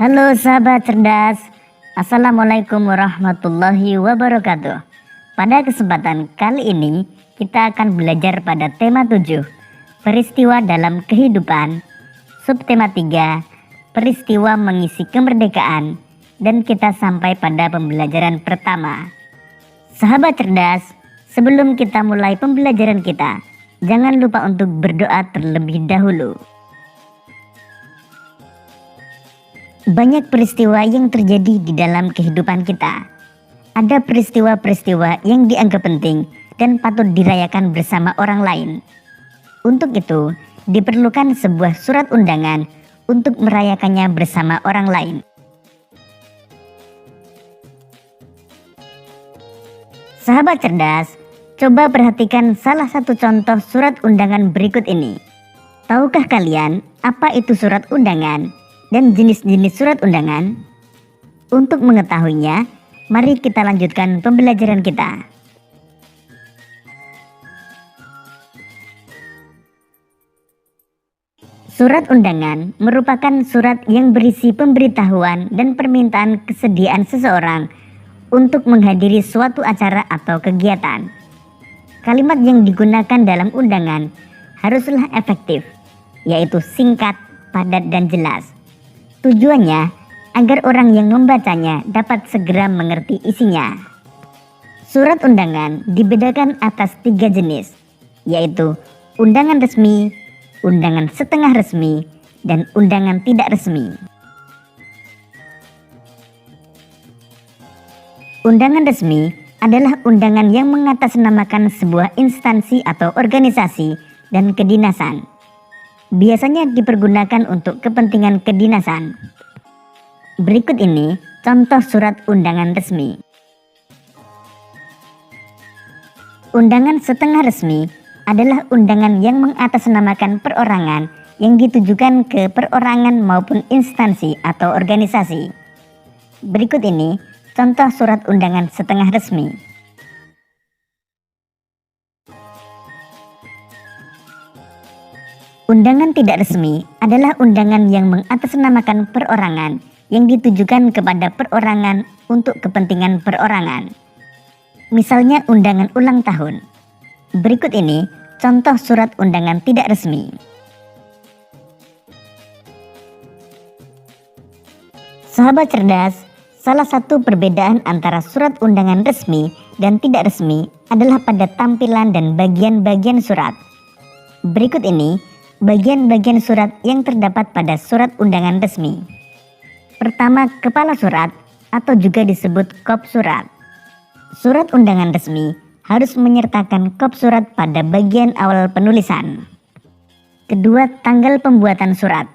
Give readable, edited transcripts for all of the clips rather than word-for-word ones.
Halo sahabat cerdas, Assalamualaikum warahmatullahi wabarakatuh. Pada kesempatan kali ini kita akan belajar pada tema 7, peristiwa dalam kehidupan, subtema 3, peristiwa mengisi kemerdekaan, dan kita sampai pada pembelajaran pertama. Sahabat cerdas, sebelum kita mulai pembelajaran kita, jangan lupa untuk berdoa terlebih dahulu. Banyak peristiwa yang terjadi di dalam kehidupan kita. Ada peristiwa-peristiwa yang dianggap penting dan patut dirayakan bersama orang lain. Untuk itu, diperlukan sebuah surat undangan untuk merayakannya bersama orang lain. Sahabat cerdas, coba perhatikan salah satu contoh surat undangan berikut ini. Tahukah kalian apa itu surat undangan dan jenis-jenis surat undangan? Untuk mengetahuinya, mari kita lanjutkan pembelajaran kita. Surat undangan merupakan surat yang berisi pemberitahuan dan permintaan kesediaan seseorang untuk menghadiri suatu acara atau kegiatan. Kalimat yang digunakan dalam undangan haruslah efektif, yaitu singkat, padat, dan jelas. Tujuannya agar orang yang membacanya dapat segera mengerti isinya. Surat undangan dibedakan atas 3 jenis, yaitu undangan resmi, undangan setengah resmi, dan undangan tidak resmi. Undangan resmi adalah undangan yang mengatasnamakan sebuah instansi atau organisasi dan kedinasan. Biasanya dipergunakan untuk kepentingan kedinasan. Berikut ini contoh surat undangan resmi. Undangan setengah resmi adalah undangan yang mengatasnamakan perorangan yang ditujukan ke perorangan maupun instansi atau organisasi. Berikut ini contoh surat undangan setengah resmi. Undangan tidak resmi adalah undangan yang mengatasnamakan perorangan yang ditujukan kepada perorangan untuk kepentingan perorangan. Misalnya undangan ulang tahun. Berikut ini contoh surat undangan tidak resmi. Sahabat cerdas, salah satu perbedaan antara surat undangan resmi dan tidak resmi adalah pada tampilan dan bagian-bagian surat. Berikut ini bagian-bagian surat yang terdapat pada surat undangan resmi. Pertama, kepala surat atau juga disebut kop surat. Surat undangan resmi harus menyertakan kop surat pada bagian awal penulisan. Kedua, tanggal pembuatan surat.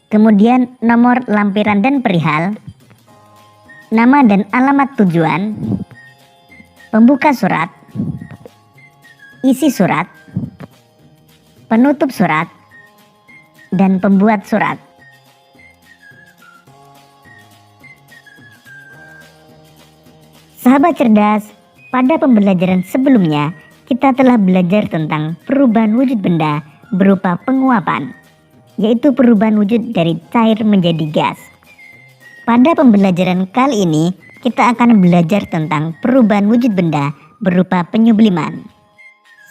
Kemudian nomor lampiran dan perihal, nama dan alamat tujuan, pembuka surat, isi surat, penutup surat, dan pembuat surat. Sahabat cerdas, pada pembelajaran sebelumnya kita telah belajar tentang perubahan wujud benda berupa penguapan, yaitu perubahan wujud dari cair menjadi gas. Pada pembelajaran kali ini kita akan belajar tentang perubahan wujud benda berupa penyubliman.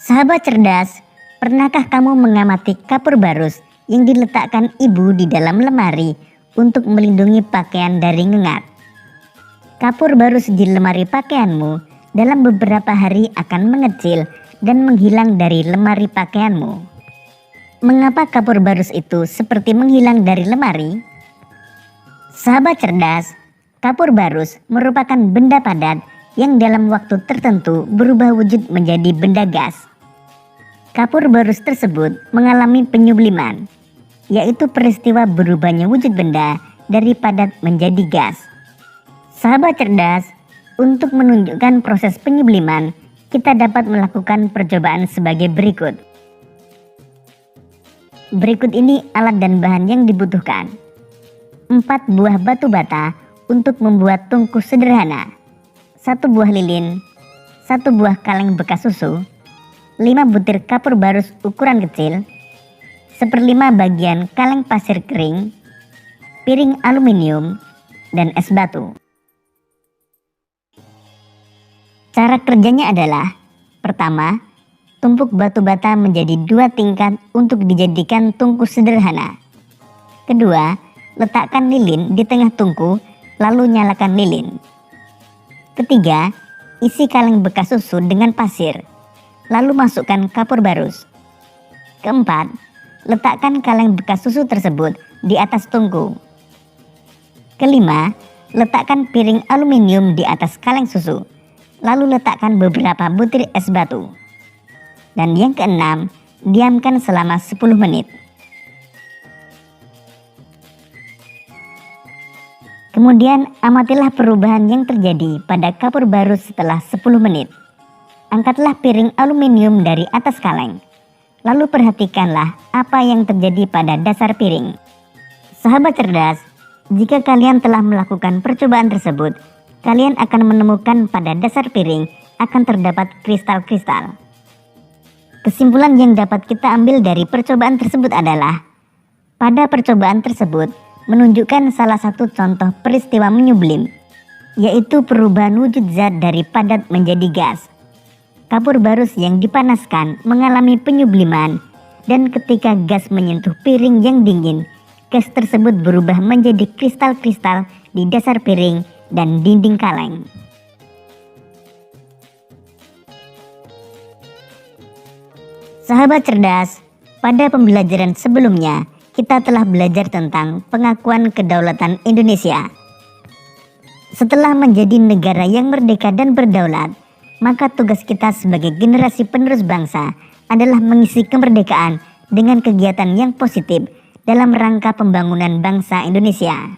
Sahabat cerdas, pernahkah kamu mengamati kapur barus yang diletakkan ibu di dalam lemari untuk melindungi pakaian dari ngengat? Kapur barus di lemari pakaianmu dalam beberapa hari akan mengecil dan menghilang dari lemari pakaianmu. Mengapa kapur barus itu seperti menghilang dari lemari? Sahabat cerdas, kapur barus merupakan benda padat yang dalam waktu tertentu berubah wujud menjadi benda gas. Kapur barus tersebut mengalami penyubliman, yaitu peristiwa berubahnya wujud benda dari padat menjadi gas. Sahabat cerdas, untuk menunjukkan proses penyubliman, kita dapat melakukan percobaan sebagai berikut. Berikut ini alat dan bahan yang dibutuhkan. 4 buah batu bata untuk membuat tungku sederhana, 1 buah lilin, 1 buah kaleng bekas susu, 5 butir kapur barus ukuran kecil, 1/5 bagian kaleng pasir kering, piring aluminium, dan es batu. Cara kerjanya adalah: pertama, tumpuk batu bata menjadi 2 tingkat untuk dijadikan tungku sederhana. Kedua, letakkan lilin di tengah tungku, lalu nyalakan lilin. Ketiga, isi kaleng bekas susu dengan pasir, lalu masukkan kapur barus. Keempat, letakkan kaleng bekas susu tersebut di atas tungku. Kelima, letakkan piring aluminium di atas kaleng susu, lalu letakkan beberapa butir es batu. Dan yang keenam, diamkan selama 10 menit. Kemudian amatilah perubahan yang terjadi pada kapur barus setelah 10 menit. Angkatlah piring aluminium dari atas kaleng. Lalu perhatikanlah apa yang terjadi pada dasar piring. Sahabat cerdas, jika kalian telah melakukan percobaan tersebut, kalian akan menemukan pada dasar piring akan terdapat kristal-kristal. Kesimpulan yang dapat kita ambil dari percobaan tersebut adalah, pada percobaan tersebut menunjukkan salah satu contoh peristiwa menyublim, yaitu perubahan wujud zat dari padat menjadi gas. Kapur barus yang dipanaskan mengalami penyubliman, dan ketika gas menyentuh piring yang dingin, gas tersebut berubah menjadi kristal-kristal di dasar piring dan dinding kaleng. Sahabat cerdas, pada pembelajaran sebelumnya kita telah belajar tentang pengakuan kedaulatan Indonesia. Setelah menjadi negara yang merdeka dan berdaulat, maka tugas kita sebagai generasi penerus bangsa adalah mengisi kemerdekaan dengan kegiatan yang positif dalam rangka pembangunan bangsa Indonesia.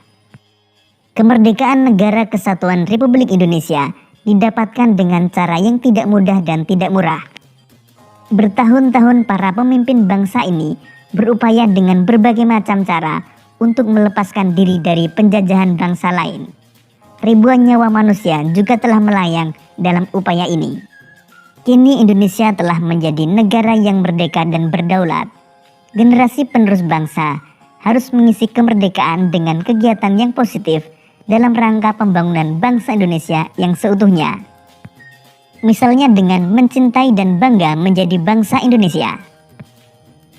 Kemerdekaan Negara Kesatuan Republik Indonesia didapatkan dengan cara yang tidak mudah dan tidak murah. Bertahun-tahun para pemimpin bangsa ini berupaya dengan berbagai macam cara untuk melepaskan diri dari penjajahan bangsa lain. Ribuan nyawa manusia juga telah melayang dalam upaya ini. Kini Indonesia telah menjadi negara yang merdeka dan berdaulat. Generasi penerus bangsa harus mengisi kemerdekaan dengan kegiatan yang positif dalam rangka pembangunan bangsa Indonesia yang seutuhnya. Misalnya dengan mencintai dan bangga menjadi bangsa Indonesia.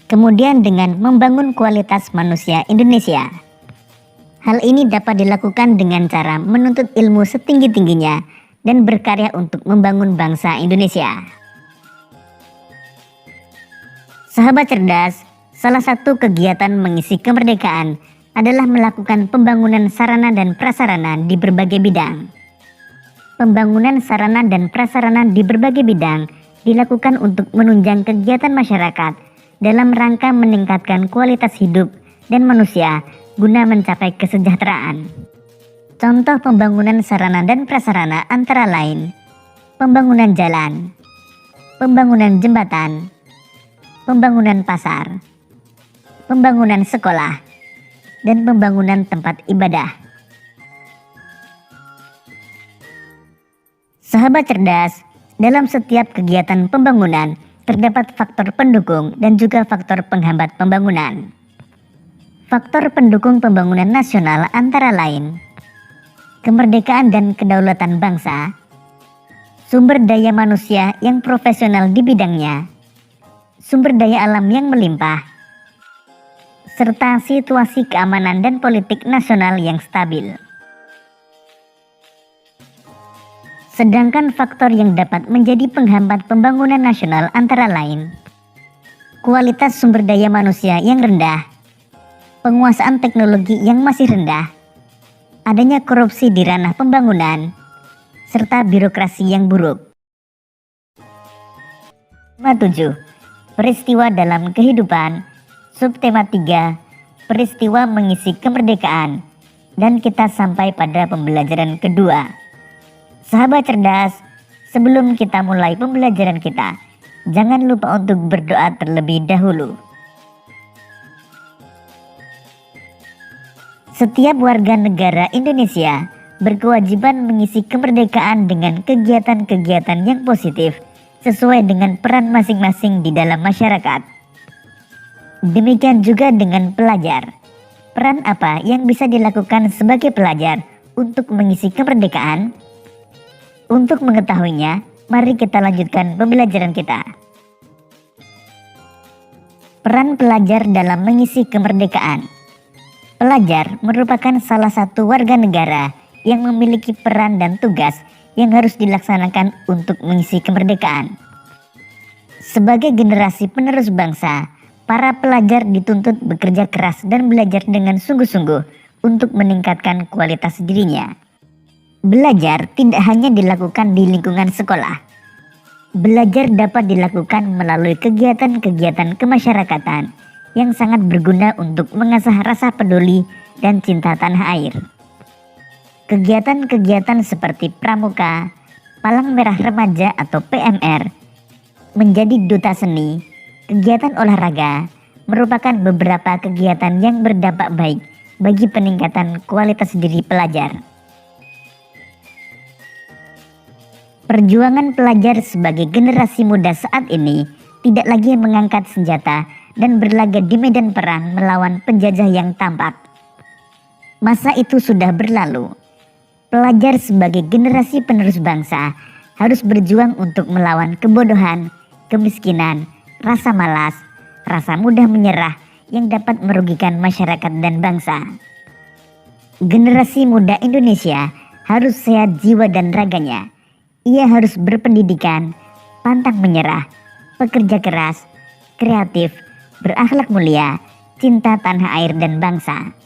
Kemudian dengan membangun kualitas manusia Indonesia. Hal ini dapat dilakukan dengan cara menuntut ilmu setinggi-tingginya dan berkarya untuk membangun bangsa Indonesia. Sahabat cerdas, salah satu kegiatan mengisi kemerdekaan adalah melakukan pembangunan sarana dan prasarana di berbagai bidang. Pembangunan sarana dan prasarana di berbagai bidang dilakukan untuk menunjang kegiatan masyarakat dalam rangka meningkatkan kualitas hidup dan manusia guna mencapai kesejahteraan. Contoh pembangunan sarana dan prasarana antara lain pembangunan jalan, pembangunan jembatan, pembangunan pasar, pembangunan sekolah, dan pembangunan tempat ibadah. Sahabat cerdas, dalam setiap kegiatan pembangunan terdapat faktor pendukung dan juga faktor penghambat pembangunan. Faktor pendukung pembangunan nasional antara lain kemerdekaan dan kedaulatan bangsa, sumber daya manusia yang profesional di bidangnya, sumber daya alam yang melimpah, serta situasi keamanan dan politik nasional yang stabil. Sedangkan faktor yang dapat menjadi penghambat pembangunan nasional antara lain kualitas sumber daya manusia yang rendah, penguasaan teknologi yang masih rendah, adanya korupsi di ranah pembangunan, serta birokrasi yang buruk. 7. Peristiwa dalam kehidupan. Subtema 3. Peristiwa mengisi kemerdekaan. Dan kita sampai pada pembelajaran kedua. Sahabat cerdas, sebelum kita mulai pembelajaran kita, jangan lupa untuk berdoa terlebih dahulu. Setiap warga negara Indonesia berkewajiban mengisi kemerdekaan dengan kegiatan-kegiatan yang positif sesuai dengan peran masing-masing di dalam masyarakat. Demikian juga dengan pelajar. Peran apa yang bisa dilakukan sebagai pelajar untuk mengisi kemerdekaan? Untuk mengetahuinya, mari kita lanjutkan pembelajaran kita. Peran pelajar dalam mengisi kemerdekaan. Pelajar merupakan salah satu warga negara yang memiliki peran dan tugas yang harus dilaksanakan untuk mengisi kemerdekaan. Sebagai generasi penerus bangsa, para pelajar dituntut bekerja keras dan belajar dengan sungguh-sungguh untuk meningkatkan kualitas dirinya. Belajar tidak hanya dilakukan di lingkungan sekolah. Belajar dapat dilakukan melalui kegiatan-kegiatan kemasyarakatan yang sangat berguna untuk mengasah rasa peduli dan cinta tanah air. Kegiatan-kegiatan seperti pramuka, Palang Merah Remaja atau PMR, menjadi duta seni, kegiatan olahraga, merupakan beberapa kegiatan yang berdampak baik bagi peningkatan kualitas diri pelajar. Perjuangan pelajar sebagai generasi muda saat ini tidak lagi mengangkat senjata dan berlaga di medan perang melawan penjajah yang tampak. Masa itu sudah berlalu. Pelajar sebagai generasi penerus bangsa harus berjuang untuk melawan kebodohan, kemiskinan, rasa malas, rasa mudah menyerah yang dapat merugikan masyarakat dan bangsa. Generasi muda Indonesia harus sehat jiwa dan raganya. Ia harus berpendidikan, pantang menyerah, pekerja keras, kreatif, berakhlak mulia, cinta tanah air dan bangsa.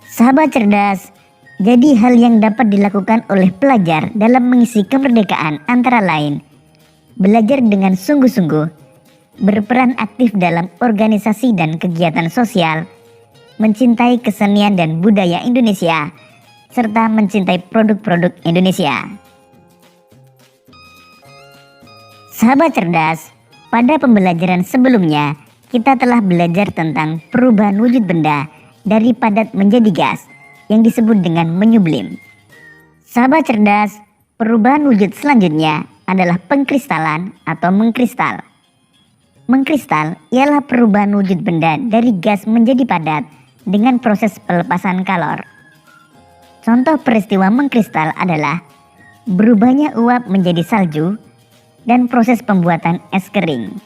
Sahabat cerdas, jadi hal yang dapat dilakukan oleh pelajar dalam mengisi kemerdekaan antara lain: belajar dengan sungguh-sungguh, berperan aktif dalam organisasi dan kegiatan sosial, mencintai kesenian dan budaya Indonesia, serta mencintai produk-produk Indonesia. Sahabat cerdas, pada pembelajaran sebelumnya kita telah belajar tentang perubahan wujud benda dari padat menjadi gas yang disebut dengan menyublim. Sahabat cerdas, perubahan wujud selanjutnya adalah pengkristalan atau mengkristal. Mengkristal ialah perubahan wujud benda dari gas menjadi padat dengan proses pelepasan kalor. Contoh peristiwa mengkristal adalah berubahnya uap menjadi salju dan proses pembuatan es kering.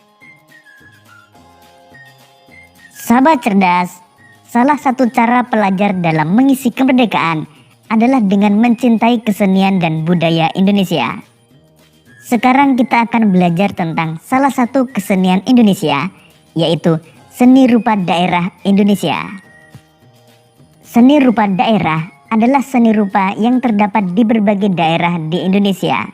Sahabat cerdas, salah satu cara pelajar dalam mengisi kemerdekaan adalah dengan mencintai kesenian dan budaya Indonesia. Sekarang kita akan belajar tentang salah satu kesenian Indonesia, yaitu seni rupa daerah Indonesia. Seni rupa daerah adalah seni rupa yang terdapat di berbagai daerah di Indonesia.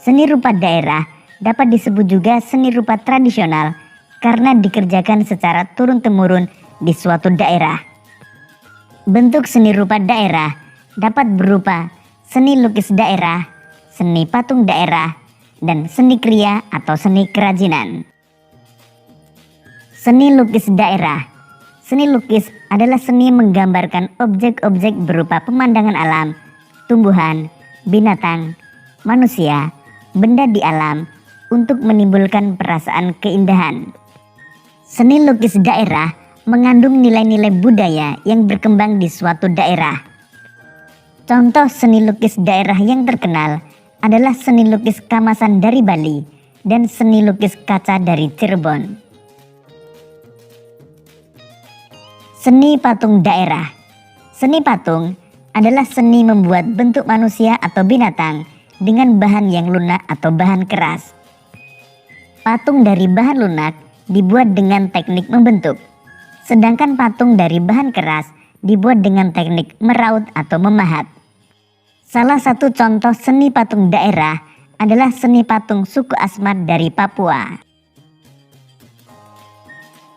Seni rupa daerah dapat disebut juga seni rupa tradisional karena dikerjakan secara turun-temurun di suatu daerah. Bentuk seni rupa daerah dapat berupa seni lukis daerah, seni patung daerah, dan seni kriya atau seni kerajinan. Seni lukis daerah. Seni lukis adalah seni menggambarkan objek-objek berupa pemandangan alam, tumbuhan, binatang, manusia, benda di alam untuk menimbulkan perasaan keindahan. Seni lukis daerah mengandung nilai-nilai budaya yang berkembang di suatu daerah. Contoh seni lukis daerah yang terkenal adalah seni lukis Kamasan dari Bali dan seni lukis kaca dari Cirebon. Seni patung daerah. Seni patung adalah seni membuat bentuk manusia atau binatang dengan bahan yang lunak atau bahan keras. Patung dari bahan lunak dibuat dengan teknik membentuk, sedangkan patung dari bahan keras dibuat dengan teknik meraut atau memahat. Salah satu contoh seni patung daerah adalah seni patung suku Asmat dari Papua.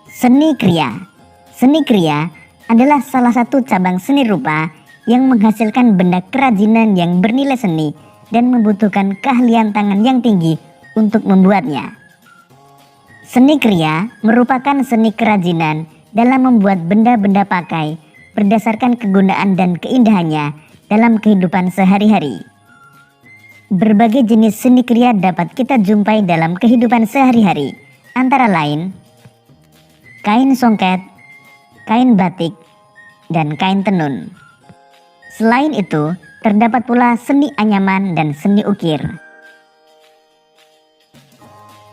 Seni kriya. Seni kriya adalah salah satu cabang seni rupa yang menghasilkan benda kerajinan yang bernilai seni dan membutuhkan keahlian tangan yang tinggi untuk membuatnya. Seni kriya merupakan seni kerajinan dalam membuat benda-benda pakai berdasarkan kegunaan dan keindahannya dalam kehidupan sehari-hari. Berbagai jenis seni kriya dapat kita jumpai dalam kehidupan sehari-hari, antara lain kain songket, kain batik, dan kain tenun. Selain itu, terdapat pula seni anyaman dan seni ukir.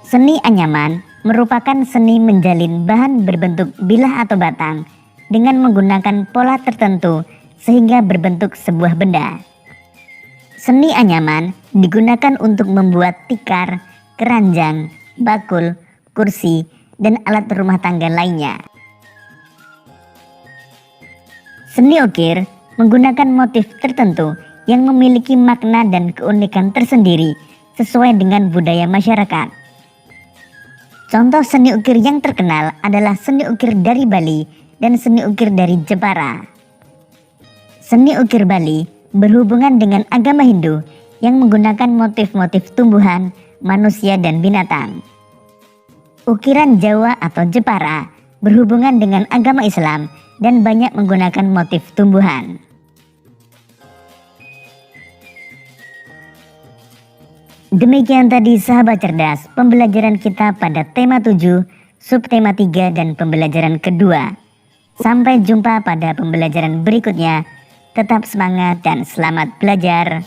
Seni anyaman merupakan seni menjalin bahan berbentuk bilah atau batang dengan menggunakan pola tertentu sehingga berbentuk sebuah benda. Seni anyaman digunakan untuk membuat tikar, keranjang, bakul, kursi, dan alat rumah tangga lainnya. Seni ukir menggunakan motif tertentu yang memiliki makna dan keunikan tersendiri sesuai dengan budaya masyarakat. Contoh seni ukir yang terkenal adalah seni ukir dari Bali dan seni ukir dari Jepara. Seni ukir Bali berhubungan dengan agama Hindu yang menggunakan motif-motif tumbuhan, manusia, dan binatang. Ukiran Jawa atau Jepara berhubungan dengan agama Islam dan banyak menggunakan motif tumbuhan. Demikian tadi sahabat cerdas pembelajaran kita pada tema 7, subtema 3 dan pembelajaran kedua. Sampai jumpa pada pembelajaran berikutnya. Tetap semangat dan selamat belajar.